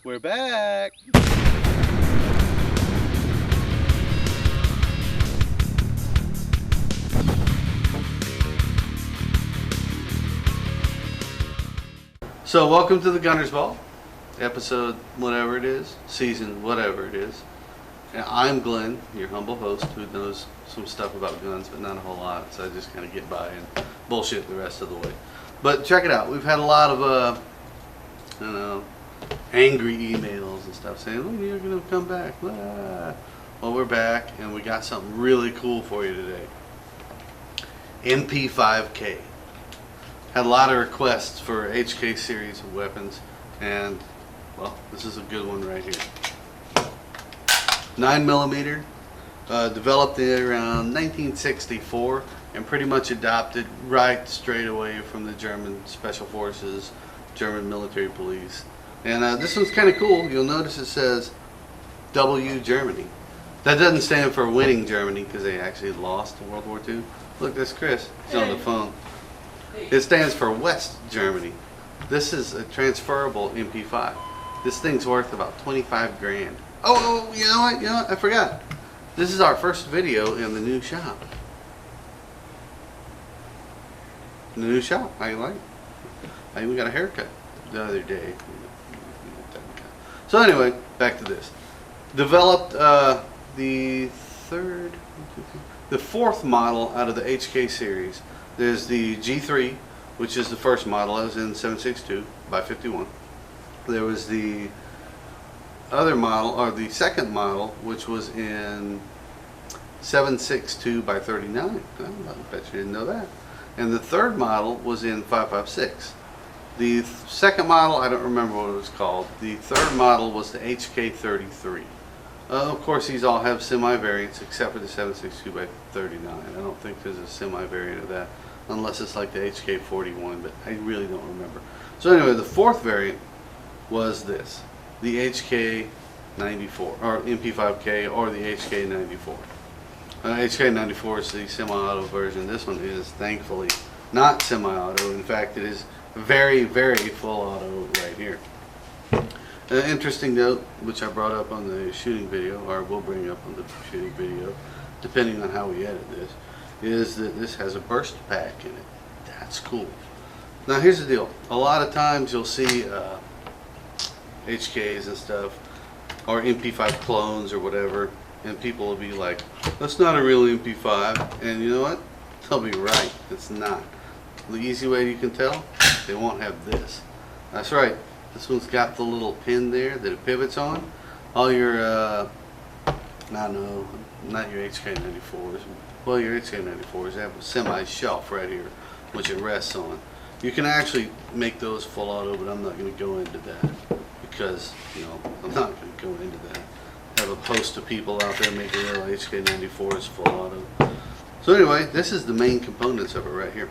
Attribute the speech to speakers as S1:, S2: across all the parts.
S1: We're back. So welcome to the Gunner's Ball, episode whatever it is, season whatever it is. And I'm Glenn, your humble host, who knows some stuff about guns, but not a whole lot, so I just kind of get by and bullshit the rest of the way. But check it out, we've had a lot of, angry emails and stuff saying, oh, you're going to come back. Blah. Well, we're back, and we got something really cool for you today. MP5K. Had a lot of requests for HK series of weapons, and, well, this is a good one right here. 9mm, developed around 1964, and pretty much adopted right straight away from the German Special Forces, German military police. And this one's kind of cool. You'll notice it says W Germany. That doesn't stand for winning Germany because they actually lost in World War II. Look, there's Chris. He's on the phone. It stands for West Germany. This is a transferable MP5. This thing's worth about 25 grand. Oh, you know what? I forgot. This is our first video in the new shop. The new shop. How you like it? I even got a haircut the other day. So anyway, back to this. Developed the fourth model out of the HK series. There's the G3, which is the first model. That was in 7.62 by 51. There was the other model, or the second model, which was in 7.62 by 39. I bet you didn't know that. And the third model was in 5.56. The second model, I don't remember what it was called. The third model was the HK33. Of course, these all have semi-variants except for the 7.62 by 39. I don't think there's a semi-variant of that, unless it's like the HK41, but I really don't remember. So anyway, the fourth variant was this, the HK94, or MP5K, or the HK94. HK94 is the semi-auto version. This one is, thankfully, not semi-auto. In fact, it is very, very full auto right here. An interesting note, which I brought up on the shooting video, or will bring up on the shooting video, depending on how we edit this, is that this has a burst pack in it. That's cool. Now here's the deal. A lot of times you'll see HKs and stuff, or MP5 clones or whatever, and people will be like, that's not a real MP5. And you know what? They'll be right. It's not. The easy way you can tell, they won't have this. That's right. This one's got the little pin there that it pivots on. All your, not your HK94s. Well, your HK94s have a semi-shelf right here, which it rests on. You can actually make those full auto, but I'm not going to go into that because, I'm not going to go into that. I have a host of people out there making their HK94s full auto. So anyway, this is the main components of it right here.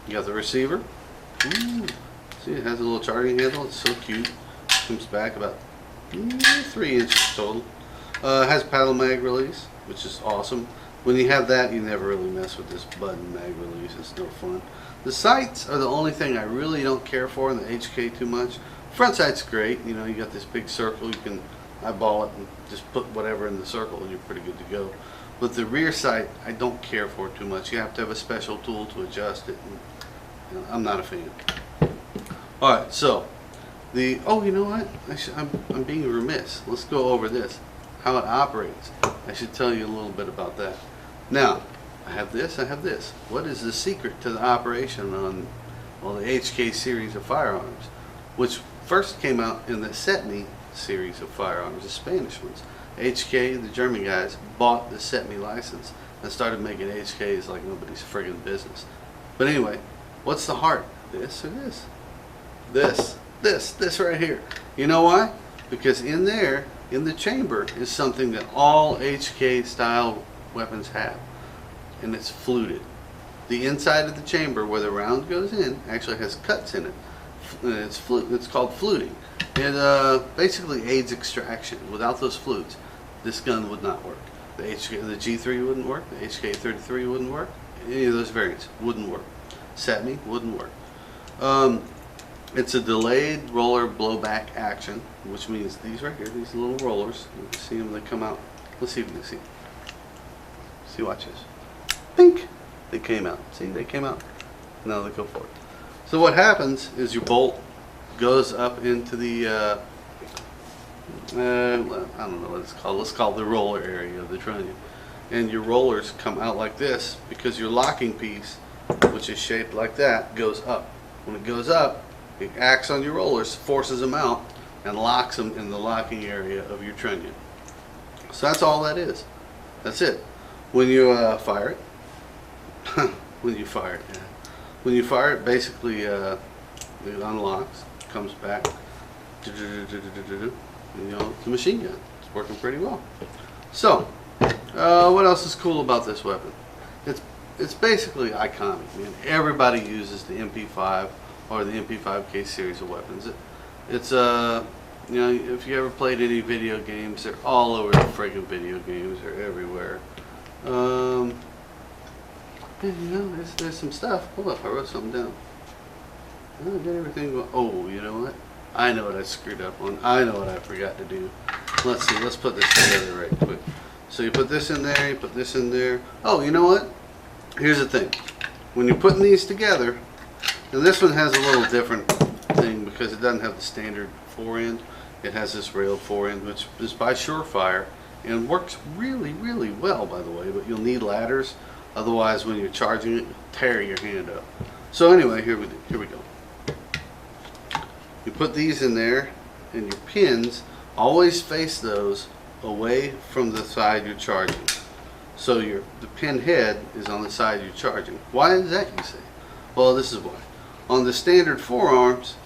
S1: You got the receiver. Ooh. See, it has a little charging handle. It's so cute. Comes back about 3 inches total. It has paddle mag release, which is awesome. When you have that, you never really mess with this button mag release. It's no fun. The sights are the only thing I really don't care for in the HK too much. Front sight's great. You got this big circle. You can eyeball it and just put whatever in the circle and you're pretty good to go. But the rear sight, I don't care for too much. You have to have a special tool to adjust it. And, I'm not a fan. Alright, so, you know what? I'm being remiss. Let's go over this. How it operates. I should tell you a little bit about that. Now, I have this. What is the secret to the operation on, the HK series of firearms? Which first came out in the Setme series of firearms, the Spanish ones. HK, the German guys, bought the Setme license and started making HKs like nobody's friggin' business. But anyway, what's the heart? This or this? This right here. You know why? Because in there, in the chamber, is something that all HK style weapons have, and it's fluted. The inside of the chamber where the round goes in actually has cuts in it. It's called fluting. It basically aids extraction. Without those flutes, this gun would not work. The G3 wouldn't work. The HK33 wouldn't work. Any of those variants wouldn't work. Setme wouldn't work. It's a delayed roller blowback action, which means these right here, these little rollers, you can see them, they come out. Let's see if you can see. See, watch this. Pink! They came out. See, they came out. Now they go forward. So what happens is your bolt goes up into the, I don't know what it's called. Let's call it the roller area of the trunnion. And your rollers come out like this because your locking piece, which is shaped like that, goes up. When it goes up, it acts on your rollers, forces them out, and locks them in the locking area of your trunnion. So that's all that is. That's it. When you fire it, when you fire it, basically it unlocks, comes back, you know, it's a machine gun. It's working pretty well. So, what else is cool about this weapon? It's basically iconic, man. Everybody uses the MP5 or the MP5K series of weapons. It's you know, if you ever played any video games, they're all over the friggin' video games. They're everywhere. And, you know, there's some stuff. Hold up, I wrote something down. I got everything going. Oh, you know what? I know what I screwed up on. I know what I forgot to do. Let's see. Let's put this together right quick. So you put this in there. You put this in there. Oh, you know what? Here's the thing. When you're putting these together, and this one has a little different thing because it doesn't have the standard forend. It has this railed forend, which is by Surefire and works really, really well, by the way. But you'll need ladders, otherwise, when you're charging it, you'll tear your hand up. So anyway, here we go. You put these in there, and your pins always face those away from the side you're charging. So the pin head is on the side you're charging. Why is that, you say? Well, this is why. On the standard forearms,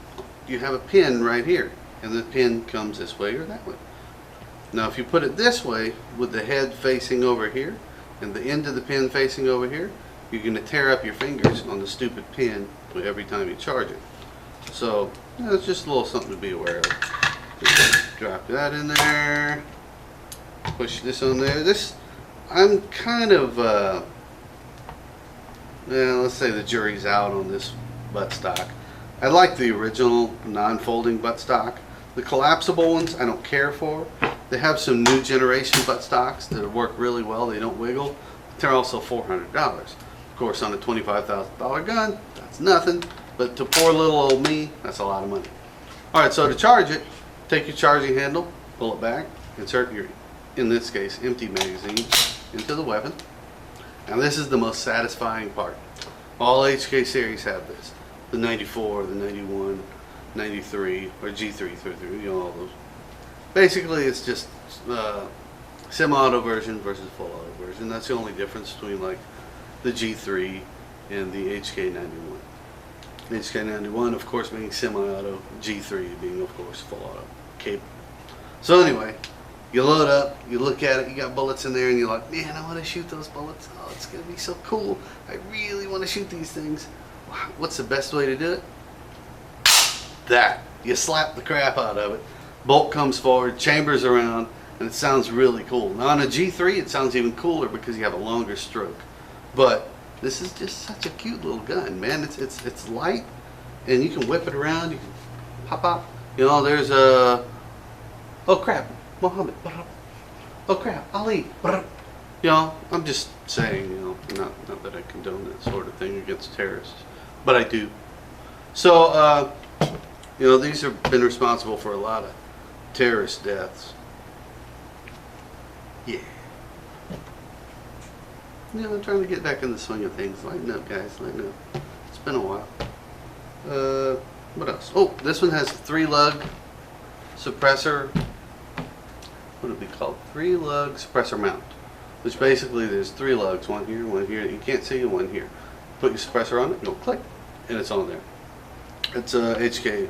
S1: you have a pin right here, and the pin comes this way or that way. Now, if you put it this way, with the head facing over here, and the end of the pin facing over here, you're going to tear up your fingers on the stupid pin every time you charge it. So, you know, it's just a little something to be aware of. Just drop that in there. Push this on there. I'm kind of, let's say the jury's out on this buttstock. I like the original non-folding buttstock. The collapsible ones I don't care for. They have some new generation buttstocks that work really well. They don't wiggle. They're also $400. Of course, on a $25,000 gun, that's nothing. But to poor little old me, that's a lot of money. Alright, so to charge it, take your charging handle, pull it back, insert your, in this case, empty magazine into the weapon. Now this is the most satisfying part. All HK series have this. The 94, the 91, 93, or G333, you know, all those. Basically, it's just semi-auto version versus full auto version. That's the only difference between like the G3 and the HK91. HK91, of course, being semi-auto, G3 being, of course, full auto. Cable. So anyway, you load up, you look at it, you got bullets in there, and you're like, man, I want to shoot those bullets. Oh, it's going to be so cool. I really want to shoot these things. What's the best way to do it? That. You slap the crap out of it. Bolt comes forward, chambers around, and it sounds really cool. Now on a G3, it sounds even cooler because you have a longer stroke. But this is just such a cute little gun, man. It's light, and you can whip it around. You can pop. You know, there's a, oh crap, Muhammad. Oh crap, Ali. You know, I'm just saying, you know, not that I condone that sort of thing against terrorists, but I do. So, you know, these have been responsible for a lot of terrorist deaths. Yeah. You know, I'm trying to get back in the swing of things. Lighten up, guys. Lighten up. It's been a while. What else? Oh, this one has 3 lug suppressor. What would it be called? 3 lug suppressor mount. Which basically there's 3 lugs. One here, one here. You can't see one here. Put your suppressor on it, go click, and it's on there. It's a HK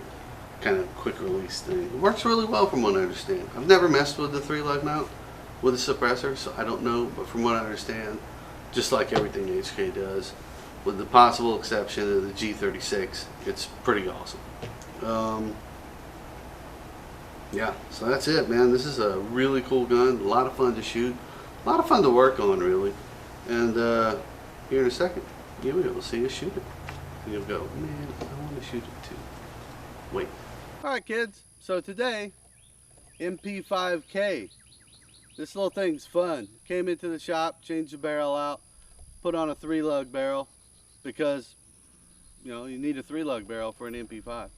S1: kind of quick release thing. It works really well from what I understand. I've never messed with the 3 lug mount with a suppressor, so I don't know, but from what I understand, just like everything HK does, with the possible exception of the G36, it's pretty awesome. Yeah, so that's it, man. This is a really cool gun, a lot of fun to shoot, a lot of fun to work on, really. And here in a second, you'll be able to see us shoot it. And you'll go, man, I want to shoot it too. Wait.
S2: Alright kids, so today, MP5K. This little thing's fun. Came into the shop, changed the barrel out, put on a 3-lug barrel because, you know, you need a 3-lug barrel for an MP5.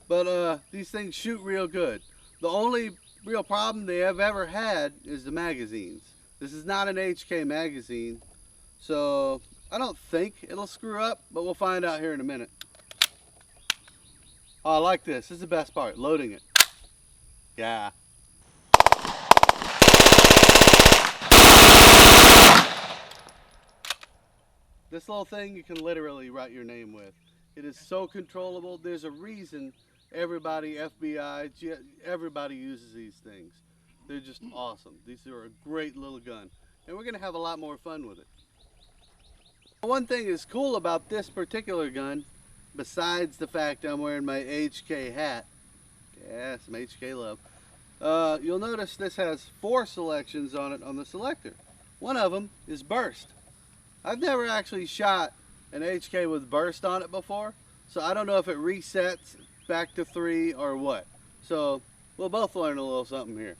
S2: But these things shoot real good. The only real problem they have ever had is the magazines. This is not an HK magazine, so I don't think it'll screw up, but we'll find out here in a minute. Oh, I like this. This is the best part, loading it. Yeah. This little thing you can literally write your name with. It is so controllable. There's a reason everybody, FBI, everybody uses these things. They're just awesome. These are a great little gun. And we're going to have a lot more fun with it. One thing is cool about this particular gun, besides the fact I'm wearing my HK hat, yeah, some HK love, you'll notice this has 4 selections on it on the selector. One of them is burst. I've never actually shot an HK with burst on it before, so I don't know if it resets back to 3 or what. So we'll both learn a little something here.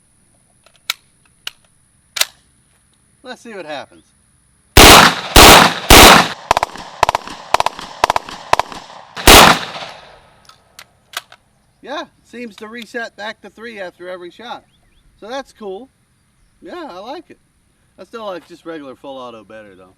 S2: Let's see what happens. Yeah, it seems to reset back to 3 after every shot. So that's cool. Yeah, I like it. I still like just regular full auto better though.